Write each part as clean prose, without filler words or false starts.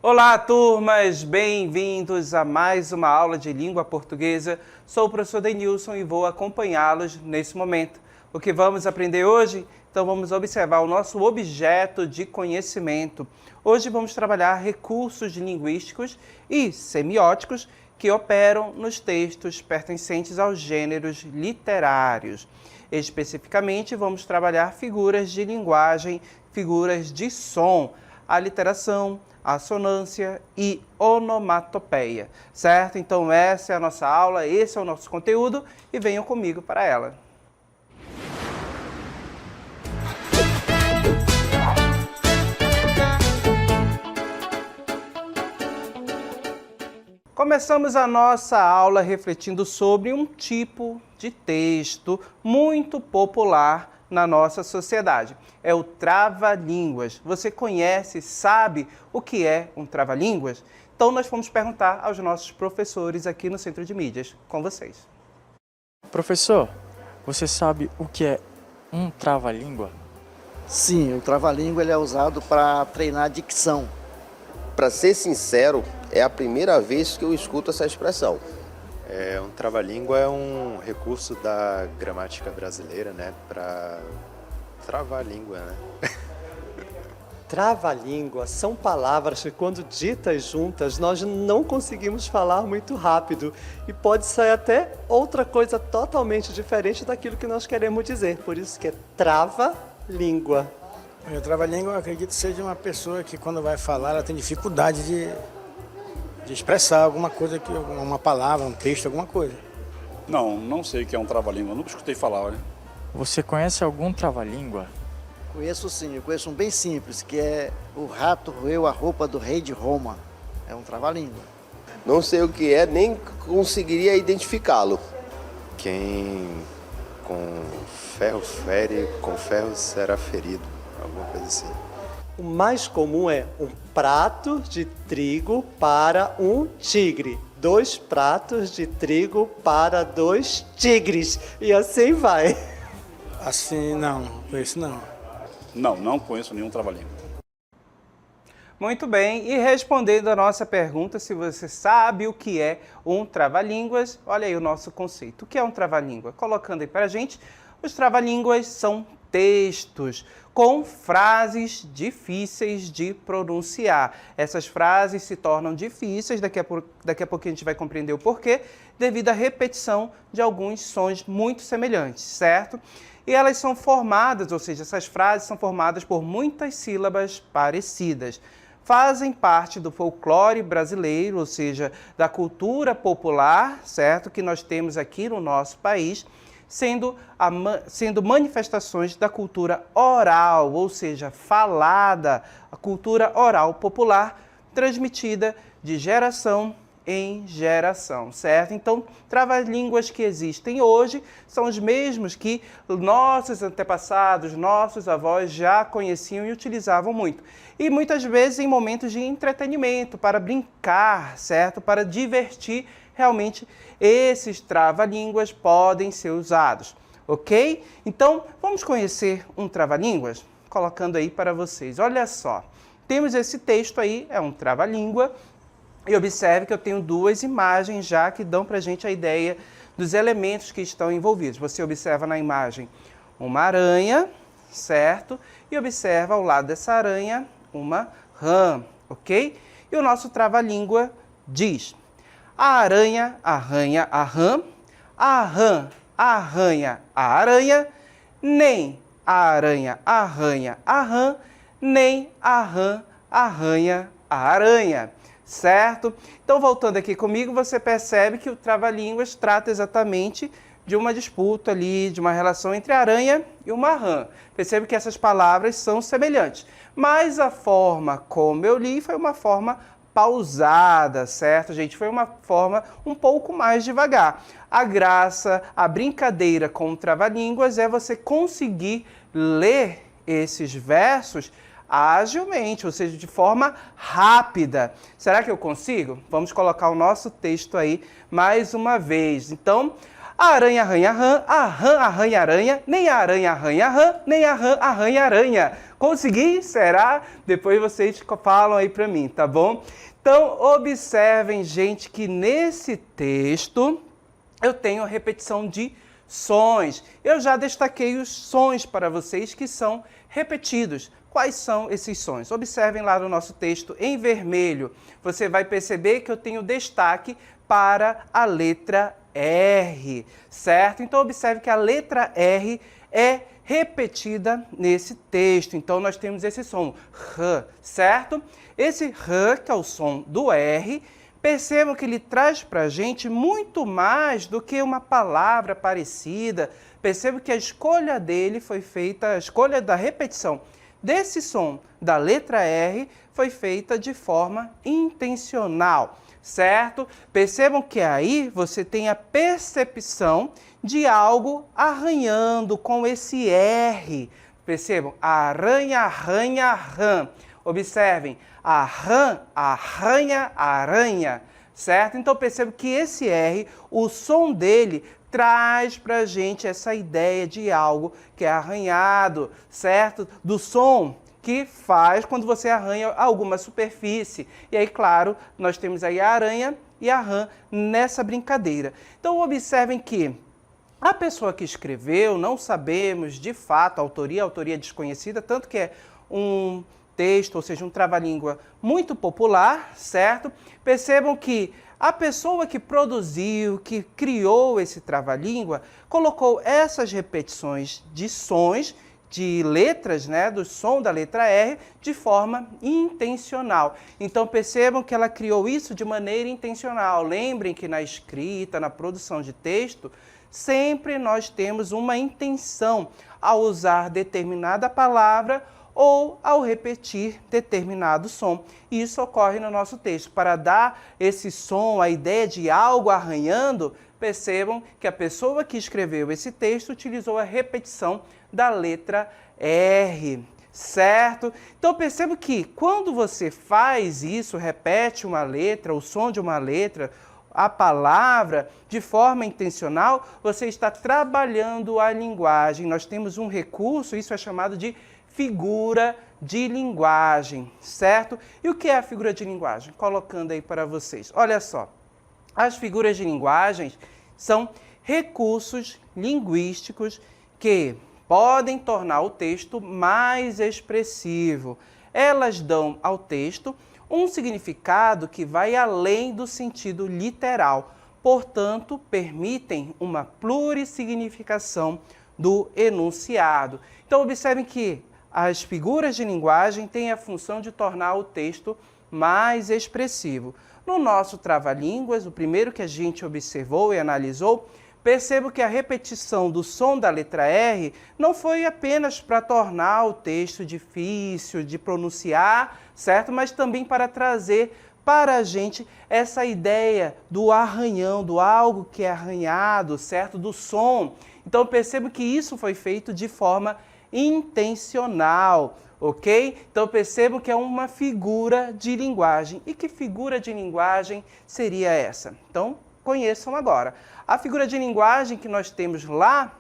Olá, turmas! Bem-vindos a mais uma aula de língua portuguesa. Sou o professor Denilson e vou acompanhá-los nesse momento. O que vamos aprender hoje? Então vamos observar o nosso objeto de conhecimento. Hoje vamos trabalhar recursos linguísticos e semióticos que operam nos textos pertencentes aos gêneros literários. Especificamente, vamos trabalhar figuras de linguagem, figuras de som, aliteração, assonância e onomatopeia, certo? Então essa é a nossa aula, esse é o nosso conteúdo e venham comigo para ela. Começamos a nossa aula refletindo sobre um tipo de texto muito popular na nossa sociedade. É o trava-línguas. Você conhece, sabe o que é um trava-línguas? Então nós vamos perguntar aos nossos professores aqui no Centro de Mídias, com vocês. Professor, você sabe o que é um trava-língua? Sim, o trava-língua ele é usado para treinar a dicção. Para ser sincero, é a primeira vez que eu escuto essa expressão. Um trava-língua é um recurso da gramática brasileira, né, para travar a língua, né? Trava-língua são palavras que, quando ditas juntas, nós não conseguimos falar muito rápido e pode sair até outra coisa totalmente diferente daquilo que nós queremos dizer. Por isso que é trava-língua. O trava-língua, eu acredito que seja uma pessoa que, quando vai falar, ela tem dificuldade de expressar alguma coisa, uma palavra, um texto, alguma coisa. Não sei o que é um trava-língua, nunca escutei falar, olha. Você conhece algum trava-língua? Conheço sim, eu conheço um bem simples, que é o rato roeu a roupa do rei de Roma. É um trava-língua. Não sei o que é, nem conseguiria identificá-lo. Quem com ferro fere, com ferro será ferido, alguma coisa assim. O mais comum é um prato de trigo para um tigre. 2 pratos de trigo para 2 tigres. E assim vai. Assim, não, conheço não. Não conheço nenhum trava-língua. Muito bem, e respondendo a nossa pergunta, se você sabe o que é um trava-línguas, olha aí o nosso conceito. O que é um trava-língua? Colocando aí para a gente, os trava-línguas são textos com frases difíceis de pronunciar. Essas frases se tornam difíceis, daqui a pouco a gente vai compreender o porquê, devido à repetição de alguns sons muito semelhantes, certo? E elas são formadas, ou seja, essas frases são formadas por muitas sílabas parecidas. Fazem parte do folclore brasileiro, ou seja, da cultura popular, certo? Que nós temos aqui no nosso país, sendo manifestações da cultura oral, ou seja, falada, a cultura oral popular, transmitida de geração em geração, certo? Então, trava-línguas que existem hoje são os mesmos que nossos antepassados, nossos avós já conheciam e utilizavam muito. E muitas vezes em momentos de entretenimento, para brincar, certo? Para divertir, realmente esses trava-línguas podem ser usados, ok? Então, vamos conhecer um trava-línguas? Colocando aí para vocês. Olha só, temos esse texto aí, é um trava-língua. E observe que eu tenho 2 imagens já que dão para a gente a ideia dos elementos que estão envolvidos. Você observa na imagem uma aranha, certo? E observa ao lado dessa aranha uma rã, ok? E o nosso trava-língua diz: a aranha arranha a rã arranha a aranha, nem a aranha arranha a rã, nem a rã arranha a aranha. Certo? Então, voltando aqui comigo, você percebe que o trava-línguas trata exatamente de uma disputa ali, de uma relação entre a aranha e uma rã. Percebe que essas palavras são semelhantes, mas a forma como eu li foi uma forma pausada, certo, gente? Foi uma forma um pouco mais devagar. A graça, a brincadeira com o trava-línguas é você conseguir ler esses versos agilmente, ou seja, de forma rápida. Será que eu consigo? Vamos colocar o nosso texto aí mais uma vez. Então, a aranha arranha rã, a rã arranha aranha, nem a aranha arranha rã, nem a rã arranha aranha. Consegui? Será? Depois vocês falam aí para mim, tá bom? Então, observem, gente, que nesse texto eu tenho repetição de sons. Eu já destaquei os sons para vocês que são repetidos. Quais são esses sons? Observem lá no nosso texto em vermelho. Você vai perceber que eu tenho destaque para a letra R, certo? Então, observe que a letra R é repetida nesse texto. Então, nós temos esse som, R, certo? Esse R, que é o som do R, percebam que ele traz para a gente muito mais do que uma palavra parecida. Percebam que a escolha dele foi feita, a escolha da repetição desse som da letra R foi feita de forma intencional, certo? Percebam que aí você tem a percepção de algo arranhando com esse R. Percebam? Aranha, arranha, rã. Observem, a rã arranha, aranha, certo? Então percebam que esse R, o som dele traz para a gente essa ideia de algo que é arranhado, certo? Do som que faz quando você arranha alguma superfície. E aí, claro, nós temos aí a aranha e a rã nessa brincadeira. Então, observem que a pessoa que escreveu, não sabemos de fato a autoria desconhecida, tanto que é um texto, ou seja, um trava-língua muito popular, certo? Percebam que a pessoa que produziu, que criou esse trava-língua, colocou essas repetições de sons, de letras, né, do som da letra R, de forma intencional. Então percebam que ela criou isso de maneira intencional. Lembrem que na escrita, na produção de texto, sempre nós temos uma intenção ao usar determinada palavra ou ao repetir determinado som. E isso ocorre no nosso texto. Para dar esse som, a ideia de algo arranhando, percebam que a pessoa que escreveu esse texto utilizou a repetição da letra R, certo? Então perceba que quando você faz isso, repete uma letra, o som de uma letra, a palavra, de forma intencional, você está trabalhando a linguagem. Nós temos um recurso, isso é chamado de figura de linguagem, certo? E o que é a figura de linguagem? Colocando aí para vocês. Olha só, as figuras de linguagem são recursos linguísticos que podem tornar o texto mais expressivo. Elas dão ao texto um significado que vai além do sentido literal, portanto, permitem uma plurissignificação do enunciado. Então, observem que as figuras de linguagem têm a função de tornar o texto mais expressivo. No nosso trava-línguas, o primeiro que a gente observou e analisou, percebo que a repetição do som da letra R não foi apenas para tornar o texto difícil de pronunciar, certo? Mas também para trazer para a gente essa ideia do arranhão, do algo que é arranhado, certo? Do som. Então percebo que isso foi feito de forma intencional, ok? Então percebo que é uma figura de linguagem. E que figura de linguagem seria essa? Então conheçam agora. A figura de linguagem que nós temos lá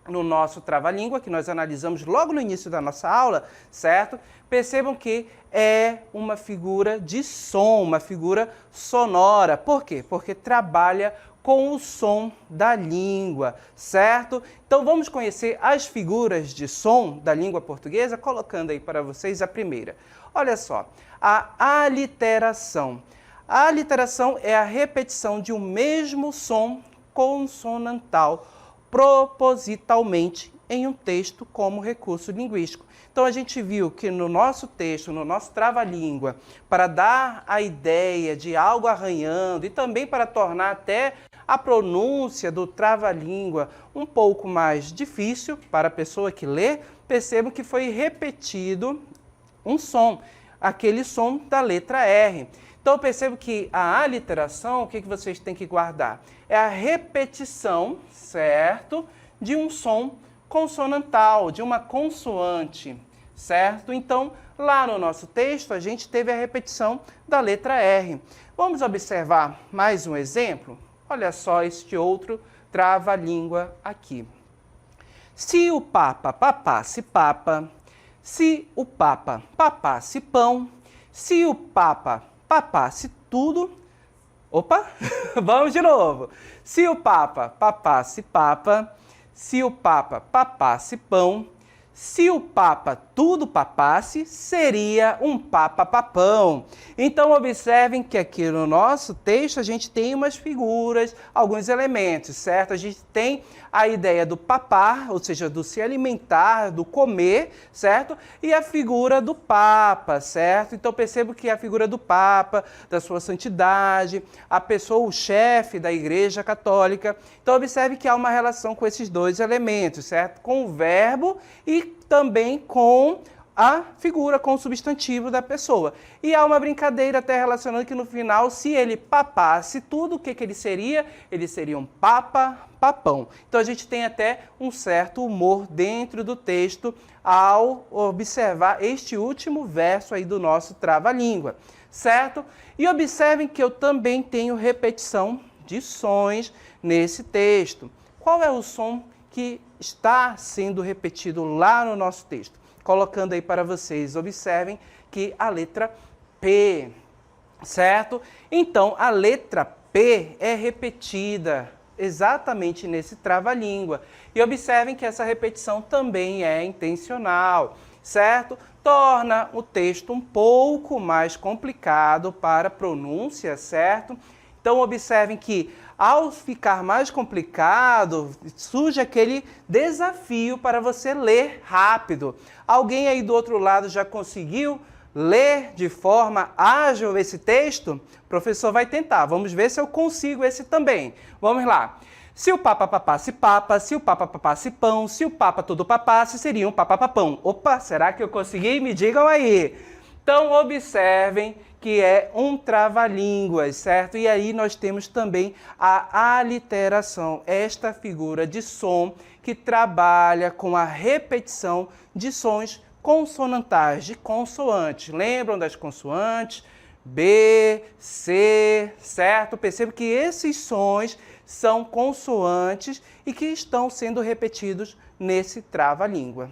no nosso trava-língua, que nós analisamos logo no início da nossa aula, certo? Percebam que é uma figura de som, uma figura sonora. Por quê? Porque trabalha com o som da língua, certo? Então vamos conhecer as figuras de som da língua portuguesa, colocando aí para vocês a primeira. Olha só, a aliteração. A aliteração é a repetição de um mesmo som consonantal propositalmente em um texto como recurso linguístico. Então a gente viu que no nosso texto, no nosso trava-língua, para dar a ideia de algo arranhando e também para tornar até a pronúncia do trava-língua um pouco mais difícil para a pessoa que lê, percebam que foi repetido um som, aquele som da letra R. Então eu percebo que a aliteração, o que vocês têm que guardar? É a repetição, certo, de um som consonantal, de uma consoante, certo? Então, lá no nosso texto, a gente teve a repetição da letra R. Vamos observar mais um exemplo? Olha só este outro trava-língua aqui. Se o Papa papasse papa, se o Papa papasse pão, se o Papa papasse tudo... Opa! Vamos de novo. Se o Papa papasse papa, se o Papa papasse pão, se o Papa tudo papasse, seria um Papa papão. Então, observem que aqui no nosso texto a gente tem umas figuras, alguns elementos, certo? A gente tem a ideia do papar, ou seja, do se alimentar, do comer, certo? E a figura do Papa, certo? Então, percebo que a figura do Papa, da sua santidade, a pessoa, o chefe da Igreja Católica. Então, observe que há uma relação com esses dois elementos, certo? Com o verbo e também com a figura, com o substantivo da pessoa. E há uma brincadeira até relacionando que no final, se ele papasse tudo, o que ele seria? Ele seria um papa, papão. Então a gente tem até um certo humor dentro do texto ao observar este último verso aí do nosso trava-língua, certo? E observem que eu também tenho repetição de sons nesse texto. Qual é o som que está sendo repetido lá no nosso texto? Colocando aí para vocês, observem que a letra P, certo? Então, a letra P é repetida exatamente nesse trava-língua. E observem que essa repetição também é intencional, certo? Torna o texto um pouco mais complicado para a pronúncia, certo? Então, observem que ao ficar mais complicado, surge aquele desafio para você ler rápido. Alguém aí do outro lado já conseguiu ler de forma ágil esse texto? O professor vai tentar. Vamos ver se eu consigo esse também. Vamos lá. Se o Papa papasse papa, se o Papa papasse pão, se o Papa tudo papasse, seria um Papa papão. Opa, será que eu consegui? Me digam aí. Então, observem que é um trava-línguas, certo? E aí nós temos também a aliteração, esta figura de som que trabalha com a repetição de sons consonantais, de consoantes. Lembram das consoantes? B, C, certo? Perceba que esses sons são consoantes e que estão sendo repetidos nesse trava-língua.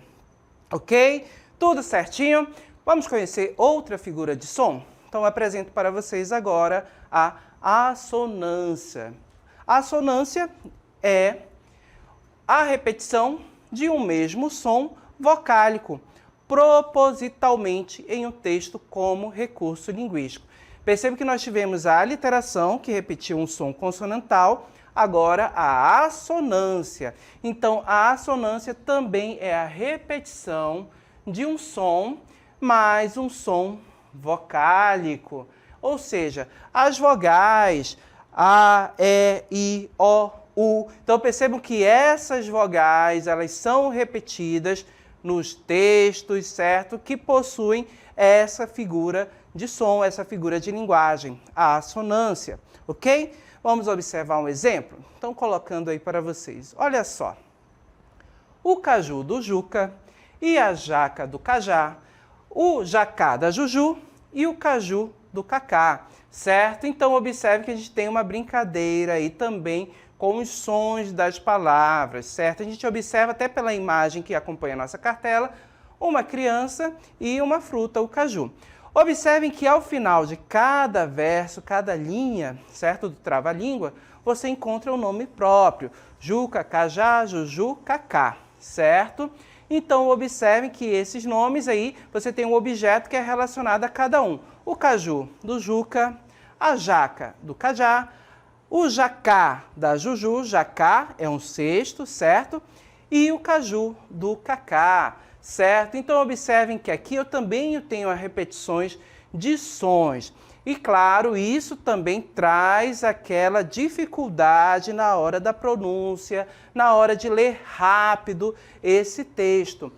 Ok? Tudo certinho? Vamos conhecer outra figura de som? Então, eu apresento para vocês agora a assonância. A assonância é a repetição de um mesmo som vocálico, propositalmente em um texto como recurso linguístico. Perceba que nós tivemos a aliteração, que repetiu um som consonantal, agora a assonância. Então, a assonância também é a repetição de um som, mais um som vocálico, ou seja, as vogais A, E, I, O, U. Então percebam que essas vogais, elas são repetidas nos textos, certo? Que possuem essa figura de som, essa figura de linguagem, a assonância, ok? Vamos observar um exemplo? Então, colocando aí para vocês. Olha só. O caju do Juca e a jaca do Cajá, o jacá da Juju e o caju do Cacá, certo? Então, observe que a gente tem uma brincadeira aí também com os sons das palavras, certo? A gente observa até pela imagem que acompanha a nossa cartela, uma criança e uma fruta, o caju. Observem que ao final de cada verso, cada linha, certo, do trava-língua, você encontra o nome próprio, Juca, Cajá, Juju, Cacá, certo? Então, observem que esses nomes aí, você tem um objeto que é relacionado a cada um. O caju do Juca, a jaca do Cajá, o jacá da Juju, jacá é um cesto, certo? E o caju do Cacá, certo? Então, observem que aqui eu também tenho as repetições de sons. E, claro, isso também traz aquela dificuldade na hora da pronúncia, na hora de ler rápido esse texto.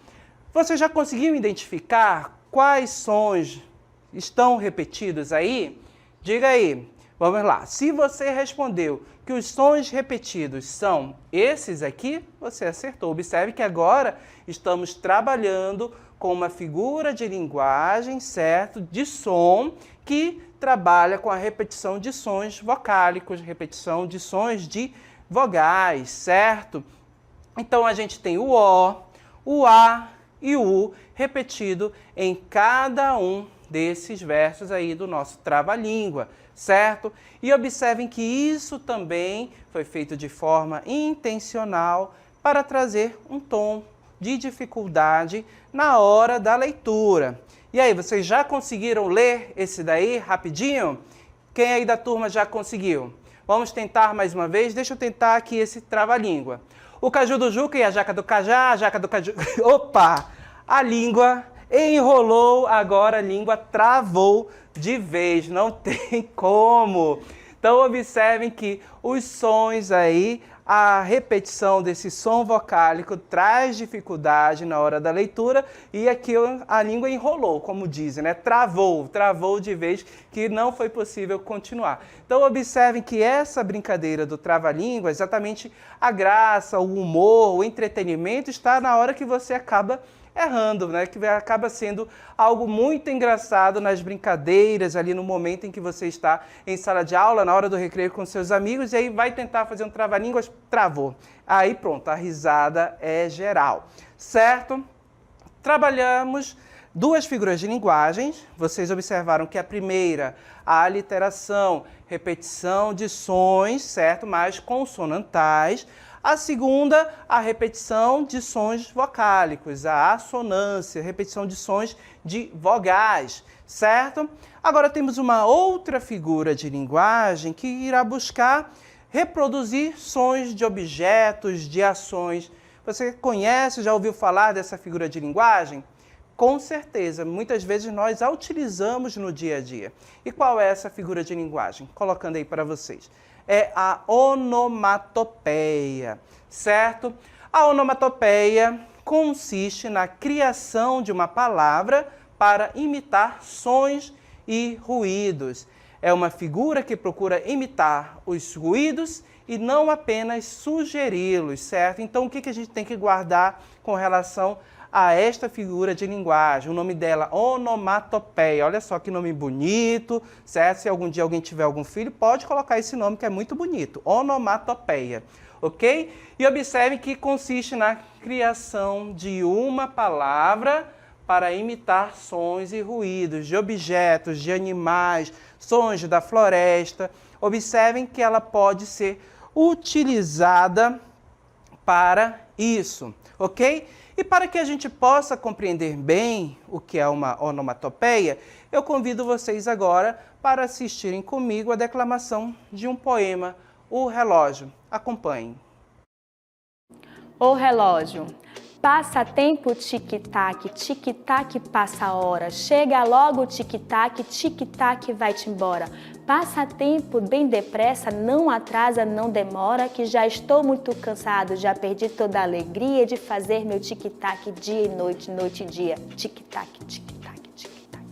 Você já conseguiu identificar quais sons estão repetidos aí? Diga aí. Vamos lá. Se você respondeu que os sons repetidos são esses aqui, você acertou. Observe que agora estamos trabalhando com uma figura de linguagem, certo? De som que trabalha com a repetição de sons vocálicos, repetição de sons de vogais, certo? Então a gente tem o O, A e o U repetido em cada um desses versos aí do nosso trava-língua, certo? E observem que isso também foi feito de forma intencional para trazer um tom de dificuldade na hora da leitura. E aí, vocês já conseguiram ler esse daí rapidinho? Quem aí da turma já conseguiu? Vamos tentar mais uma vez? Deixa eu tentar aqui esse trava-língua. O caju do Juca e a jaca do Cajá, a jaca do Caju... Opa! A língua enrolou, agora a língua travou de vez, não tem como. Então observem que os sons aí, a repetição desse som vocálico traz dificuldade na hora da leitura e aqui a língua enrolou, como dizem, né? Travou de vez, que não foi possível continuar. Então observem que essa brincadeira do trava-língua, exatamente a graça, o humor, o entretenimento está na hora que você acaba errando, né? Que acaba sendo algo muito engraçado nas brincadeiras, ali no momento em que você está em sala de aula, na hora do recreio com seus amigos, e aí vai tentar fazer um trava-línguas, travou. Aí pronto, a risada é geral, certo? Trabalhamos duas figuras de linguagens. Vocês observaram que a primeira, a aliteração, repetição de sons, certo? Mais consonantais. A segunda, a repetição de sons vocálicos, a assonância, repetição de sons de vogais, certo? Agora temos uma outra figura de linguagem que irá buscar reproduzir sons de objetos, de ações. Você conhece, já ouviu falar dessa figura de linguagem? Com certeza, muitas vezes nós a utilizamos no dia a dia. E qual é essa figura de linguagem? Colocando aí para vocês. É a onomatopeia, certo? A onomatopeia consiste na criação de uma palavra para imitar sons e ruídos. É uma figura que procura imitar os ruídos e não apenas sugeri-los, certo? Então, o que a gente tem que guardar com relação a esta figura de linguagem? O nome dela, onomatopeia. Olha só que nome bonito, certo? Se algum dia alguém tiver algum filho, pode colocar esse nome que é muito bonito, onomatopeia, ok? E observe que consiste na criação de uma palavra para imitar sons e ruídos de objetos, de animais, sons da floresta. Observem que ela pode ser utilizada para isso, ok? E para que a gente possa compreender bem o que é uma onomatopeia, eu convido vocês agora para assistirem comigo a declamação de um poema, O Relógio. Acompanhem. O relógio. Passa tempo, tic-tac, tic-tac passa a hora. Chega logo, tic-tac, tic-tac vai-te embora. Passa tempo bem depressa, não atrasa, não demora, que já estou muito cansado, já perdi toda a alegria de fazer meu tic-tac dia e noite, noite e dia. Tic-tac, tic-tac, tic-tac.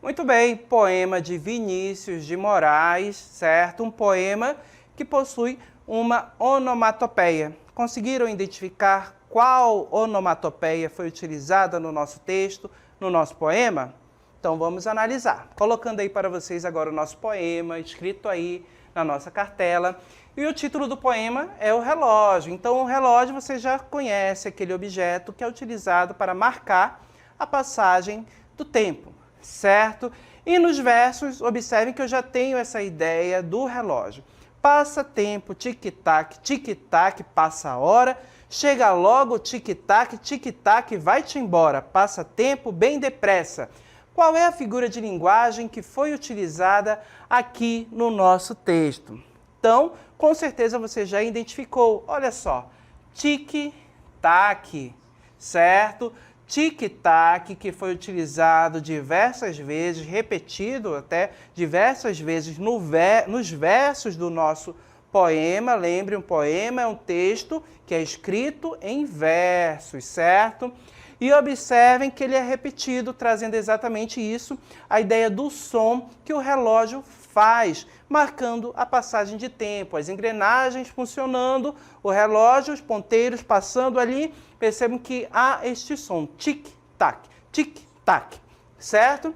Muito bem, poema de Vinícius de Moraes, certo? Um poema que possui uma onomatopeia. Conseguiram identificar qual onomatopeia foi utilizada no nosso texto, no nosso poema? Então vamos analisar. Colocando aí para vocês agora o nosso poema, escrito aí na nossa cartela. E o título do poema é o relógio. Então o relógio você já conhece, aquele objeto que é utilizado para marcar a passagem do tempo, certo? E nos versos, observem que eu já tenho essa ideia do relógio. Passa tempo, tic-tac, tic-tac, passa a hora. Chega logo, tic-tac, tic-tac, vai-te embora. Passa tempo bem depressa. Qual é a figura de linguagem que foi utilizada aqui no nosso texto? Então, com certeza você já identificou. Olha só, tic-tac, certo? Tic-tac, que foi utilizado diversas vezes, repetido até diversas vezes nos versos do nosso poema. Lembre, um poema é um texto que é escrito em versos, certo? E observem que ele é repetido, trazendo exatamente isso, a ideia do som que o relógio faz. marcando a passagem de tempo, as engrenagens funcionando, o relógio, os ponteiros passando ali, percebam que há este som, tic-tac, tic-tac, certo?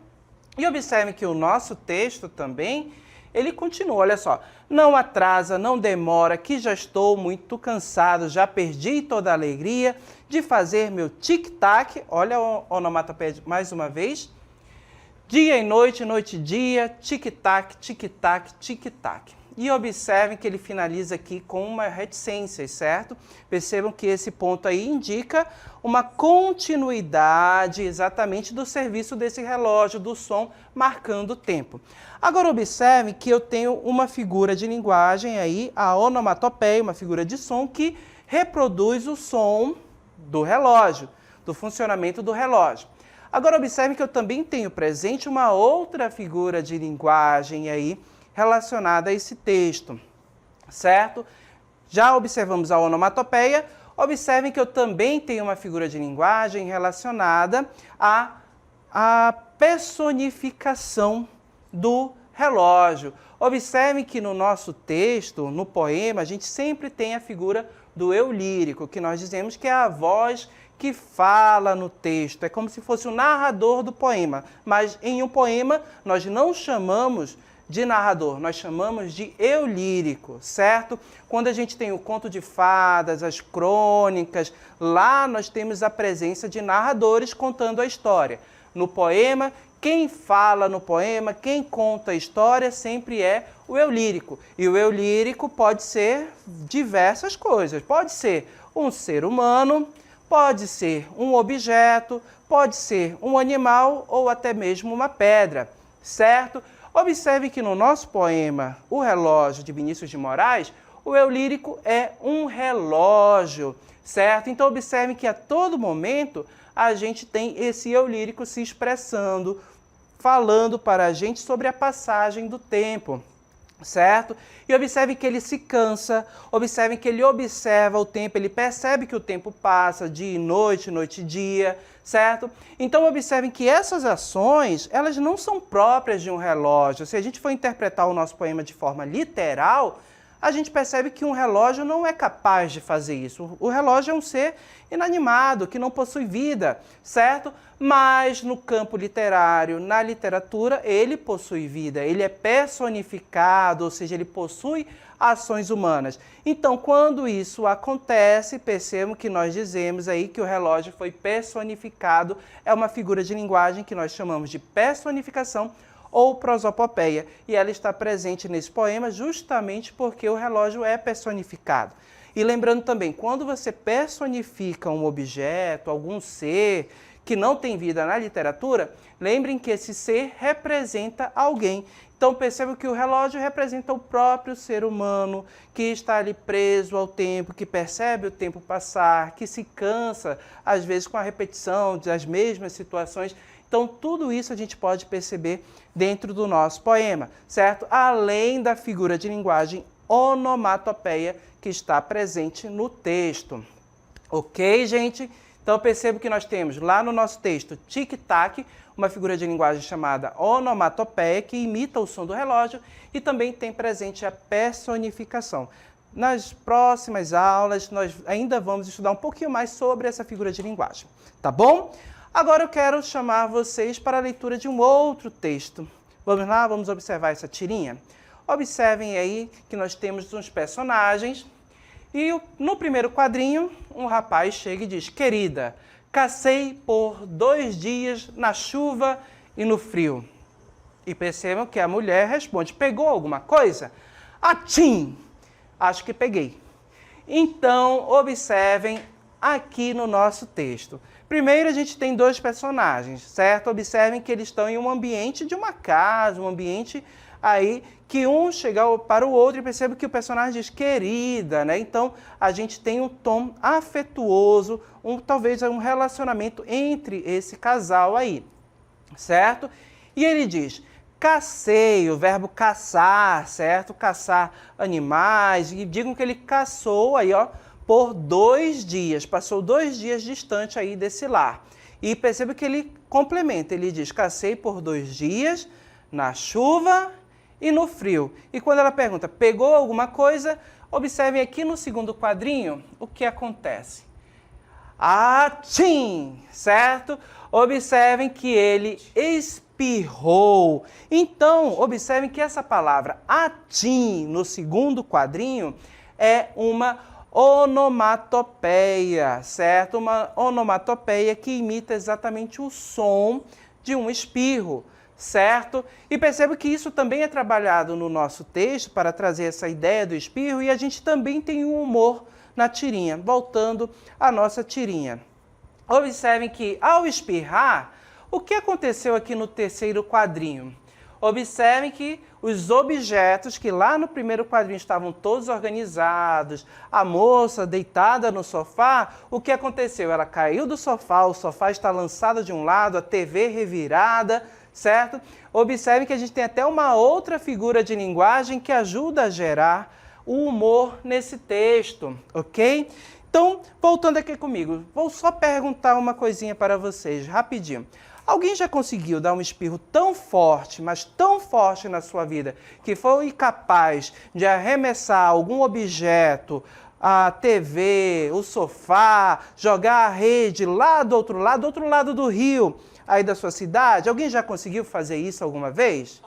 E observem que o nosso texto também, ele continua, olha só, não atrasa, não demora, que já estou muito cansado, já perdi toda a alegria de fazer meu tic-tac, olha o onomatopeia mais uma vez, dia e noite, noite e dia, tic-tac, tic-tac, tic-tac. E observem que ele finaliza aqui com uma reticência, certo? Percebam que esse ponto aí indica uma continuidade exatamente do serviço desse relógio, do som, marcando o tempo. Agora observem que eu tenho uma figura de linguagem aí, a onomatopeia, uma figura de som que reproduz o som do relógio, do funcionamento do relógio. Agora observem que eu também tenho presente uma outra figura de linguagem aí, relacionada a esse texto, certo? Já observamos a onomatopeia, observem que eu também tenho uma figura de linguagem relacionada à personificação do relógio. Observem que no nosso texto, no poema, a gente sempre tem a figura do eu lírico, que nós dizemos que é a voz que fala no texto, é como se fosse o narrador do poema, mas em um poema nós não chamamos de narrador, nós chamamos de eu lírico, certo? Quando a gente tem o conto de fadas, as crônicas, lá nós temos a presença de narradores contando a história. No poema, quem fala no poema, quem conta a história sempre é o eu lírico. E o eu lírico pode ser diversas coisas, pode ser um ser humano, pode ser um objeto, pode ser um animal ou até mesmo uma pedra, certo? Observe que no nosso poema O Relógio, de Vinícius de Moraes, o eu lírico é um relógio, certo? Então observe que a todo momento a gente tem esse eu lírico se expressando, falando para a gente sobre a passagem do tempo, certo? E observe que ele se cansa, observe que ele observa o tempo, ele percebe que o tempo passa, dia e noite, noite e dia, certo? Então observem que essas ações, elas não são próprias de um relógio. Se a gente for interpretar o nosso poema de forma literal, a gente percebe que um relógio não é capaz de fazer isso. O relógio é um ser inanimado, que não possui vida, certo? Mas no campo literário, na literatura, ele possui vida, ele é personificado, ou seja, ele possui ações humanas. Então, quando isso acontece, percebam que nós dizemos aí que o relógio foi personificado, é uma figura de linguagem que nós chamamos de personificação ou prosopopeia, e ela está presente nesse poema justamente porque o relógio é personificado. E lembrando também, quando você personifica um objeto, algum ser que não tem vida na literatura, lembrem que esse ser representa alguém. Então percebam que o relógio representa o próprio ser humano, que está ali preso ao tempo, que percebe o tempo passar, que se cansa, às vezes, com a repetição das mesmas situações. Então tudo isso a gente pode perceber dentro do nosso poema, certo? Além da figura de linguagem onomatopeia que está presente no texto. Ok, gente? Então percebo que nós temos lá no nosso texto tic-tac, uma figura de linguagem chamada onomatopeia, que imita o som do relógio, e também tem presente a personificação. Nas próximas aulas, nós ainda vamos estudar um pouquinho mais sobre essa figura de linguagem, tá bom? Agora eu quero chamar vocês para a leitura de um outro texto. Vamos lá, vamos observar essa tirinha? Observem aí que nós temos uns personagens, e no primeiro quadrinho, um rapaz chega e diz: querida, cacei por 2 dias na chuva e no frio. E percebam que a mulher responde: pegou alguma coisa? Atim! Acho que peguei. Então, observem aqui no nosso texto. Primeiro, a gente tem 2 personagens, certo? Observem que eles estão em um ambiente de uma casa, um ambiente aí que um chega para o outro e percebe que o personagem diz querida, né? Então, a gente tem um tom afetuoso, talvez um relacionamento entre esse casal aí, certo? E ele diz: cacei, o verbo caçar, certo? Caçar animais, e digam que ele caçou aí, ó, por 2 dias, passou 2 dias distante aí desse lar. E perceba que ele complementa, ele diz: cacei por 2 dias na chuva e no frio. E quando ela pergunta, pegou alguma coisa? Observem aqui no segundo quadrinho o que acontece. Atchim, certo? Observem que ele espirrou. Então, observem que essa palavra atchim no segundo quadrinho é uma onomatopeia, certo? Uma onomatopeia que imita exatamente o som de um espirro, certo? E perceba que isso também é trabalhado no nosso texto para trazer essa ideia do espirro e a gente também tem um humor na tirinha. Voltando à nossa tirinha. Observem que ao espirrar, o que aconteceu aqui no terceiro quadrinho? Observem que os objetos que lá no primeiro quadrinho estavam todos organizados, a moça deitada no sofá, o que aconteceu? Ela caiu do sofá, o sofá está lançado de um lado, a TV revirada, certo? Observem que a gente tem até uma outra figura de linguagem que ajuda a gerar o humor nesse texto, ok? Então, voltando aqui comigo, vou só perguntar uma coisinha para vocês, rapidinho. Alguém já conseguiu dar um espirro tão forte, mas tão forte na sua vida, que foi capaz de arremessar algum objeto, a TV, o sofá, jogar a rede lá do outro lado do rio, aí da sua cidade? Alguém já conseguiu fazer isso alguma vez?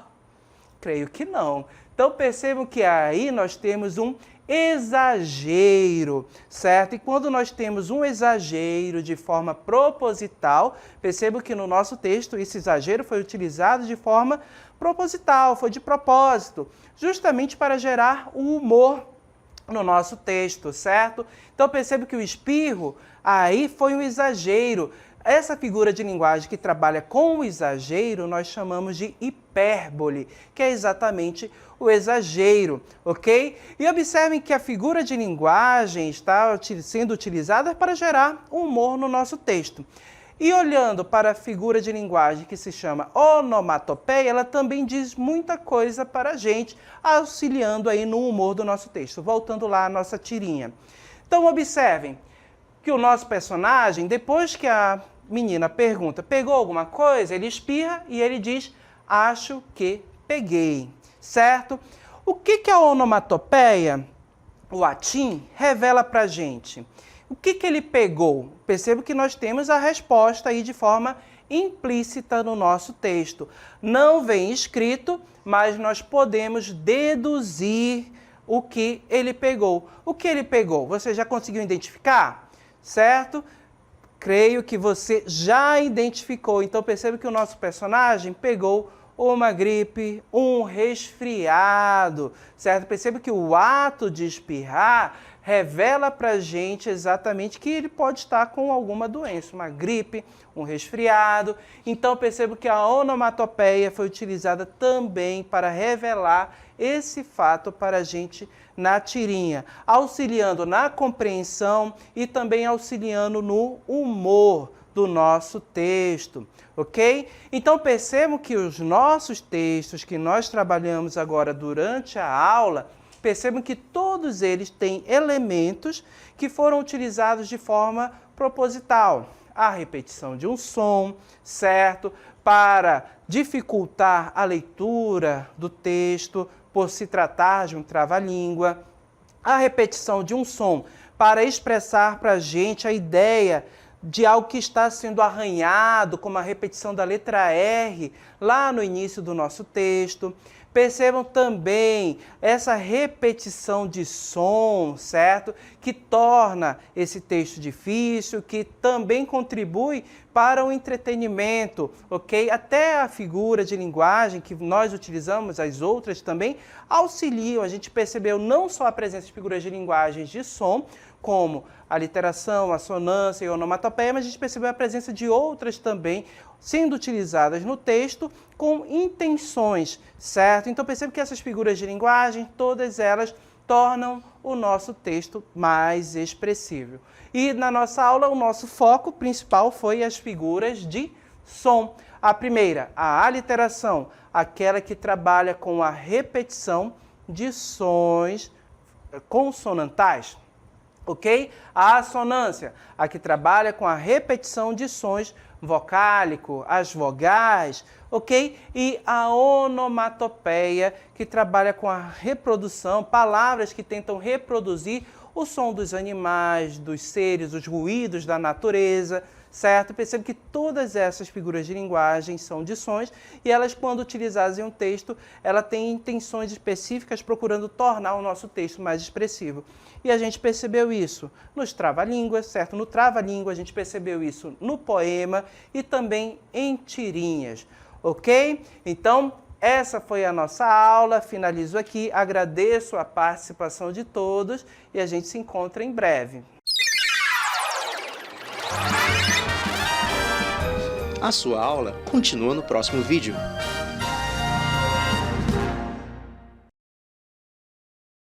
Creio que não. Então percebam que aí nós temos um exagero, certo? E quando nós temos um exagero de forma proposital, percebam que no nosso texto esse exagero foi utilizado de forma proposital, foi de propósito, justamente para gerar o humor no nosso texto, certo? Então perceba que o espirro aí foi um exagero. Essa figura de linguagem que trabalha com o exagero, nós chamamos de hipérbole, que é exatamente o exagero, ok? E observem que a figura de linguagem está sendo utilizada para gerar humor no nosso texto. E olhando para a figura de linguagem que se chama onomatopeia, ela também diz muita coisa para a gente, auxiliando aí no humor do nosso texto. Voltando lá à nossa tirinha. Então observem que o nosso personagem, depois que a menina pergunta, pegou alguma coisa? Ele espirra e ele diz, acho que peguei, certo? O que a onomatopeia, o atim, revela para a gente? O que ele pegou? Perceba que nós temos a resposta aí de forma implícita no nosso texto. Não vem escrito, mas nós podemos deduzir o que ele pegou. O que ele pegou? Você já conseguiu identificar? Certo? Creio que você já identificou. Então perceba que o nosso personagem pegou uma gripe, um resfriado, certo? Perceba que o ato de espirrar revela para a gente exatamente que ele pode estar com alguma doença, uma gripe, um resfriado. Então perceba que a onomatopeia foi utilizada também para revelar esse fato para a gente na tirinha, auxiliando na compreensão e também auxiliando no humor do nosso texto, ok? Então percebam que os nossos textos que nós trabalhamos agora durante a aula, percebam que todos eles têm elementos que foram utilizados de forma proposital. A repetição de um som, certo? Para dificultar a leitura do texto, por se tratar de um trava-língua. A repetição de um som para expressar para a gente a ideia de algo que está sendo arranhado, como a repetição da letra R lá no início do nosso texto. Percebam também essa repetição de som, certo? Que torna esse texto difícil, que também contribui para o entretenimento, ok? Até a figura de linguagem que nós utilizamos, as outras também, auxiliam. A gente percebeu não só a presença de figuras de linguagens de som, como a literação, a sonância e a onomatopeia, mas a gente percebeu a presença de outras também sendo utilizadas no texto com intenções, certo? Então perceba que essas figuras de linguagem, todas elas tornam o nosso texto mais expressivo. E na nossa aula, o nosso foco principal foi as figuras de som. A primeira, a aliteração, aquela que trabalha com a repetição de sons consonantais. Ok? A assonância, a que trabalha com a repetição de sons vocálico, as vogais, ok? E a onomatopeia, que trabalha com a reprodução, palavras que tentam reproduzir o som dos animais, dos seres, os ruídos da natureza, certo? Percebe que todas essas figuras de linguagem são dições e elas, quando utilizadas em um texto, ela tem intenções específicas procurando tornar o nosso texto mais expressivo. E a gente percebeu isso nos trava-línguas, certo? No trava-língua a gente percebeu isso no poema e também em tirinhas, ok? Então, essa foi a nossa aula, finalizo aqui, agradeço a participação de todos e a gente se encontra em breve. A sua aula continua no próximo vídeo.